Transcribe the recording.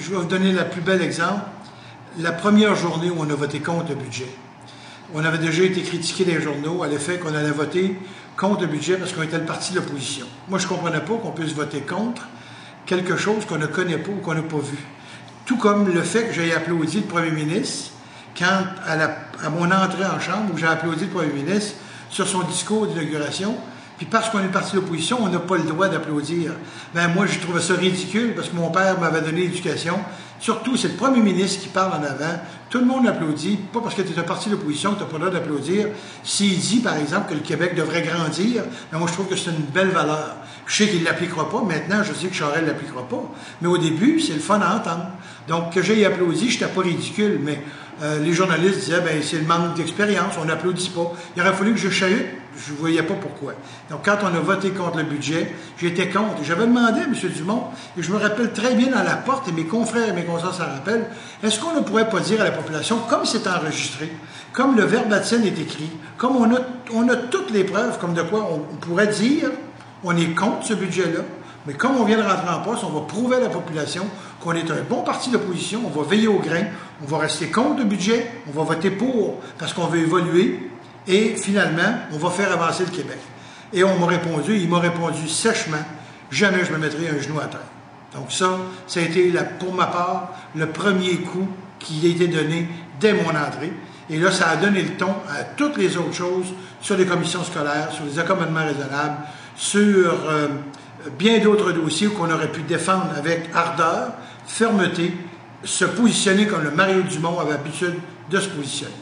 je vais vous donner le plus bel exemple. La première journée où on a voté contre le budget, on avait déjà été critiqué dans les journaux à l'effet qu'on allait voter contre le budget parce qu'on était le parti de l'opposition. Moi, je ne comprenais pas qu'on puisse voter contre quelque chose qu'on ne connaît pas ou qu'on n'a pas vu. Tout comme le fait que j'ai applaudi le premier ministre quand, à mon entrée en chambre, où j'ai applaudi le premier ministre sur son discours d'inauguration. Puis parce qu'on est parti de l'opposition, on n'a pas le droit d'applaudir. Ben moi, je trouvais ça ridicule parce que mon père m'avait donné l'éducation. Surtout, c'est le premier ministre qui parle en avant. Tout le monde applaudit, pas parce que tu es un parti de l'opposition que tu n'as pas le droit d'applaudir. S'il dit, par exemple, que le Québec devrait grandir, ben moi, je trouve que c'est une belle valeur. Je sais qu'il ne l'appliquera pas. Maintenant, je sais que Charest ne l'appliquera pas. Mais au début, c'est le fun à entendre. Donc, que j'ai applaudi, je n'étais pas ridicule, mais les journalistes disaient, ben c'est le manque d'expérience, on n'applaudit pas. Il aurait fallu que je chahute, je ne voyais pas pourquoi. Donc, quand on a voté contre le budget, j'étais contre. J'avais demandé à M. Dumont, et je me rappelle très bien dans la porte, et mes confrères et mes consoeurs s'en rappellent, est-ce qu'on ne pourrait pas dire à la population, comme c'est enregistré, comme le verbatim est écrit, comme on a toutes les preuves, comme de quoi on pourrait dire, on est contre ce budget-là, mais comme on vient de rentrer en poste, on va prouver à la population qu'on est un bon parti d'opposition, on va veiller au grain, on va rester contre le budget, on va voter pour parce qu'on veut évoluer et finalement, on va faire avancer le Québec. Et on m'a répondu, il m'a répondu sèchement, jamais je me mettrai un genou à terre. Donc ça a été pour ma part le premier coup qui a été donné dès mon entrée. Et là, ça a donné le ton à toutes les autres choses sur les commissions scolaires, sur les accommodements raisonnables, sur bien d'autres dossiers qu'on aurait pu défendre avec ardeur, fermeté, se positionner comme le Mario Dumont avait l'habitude de se positionner.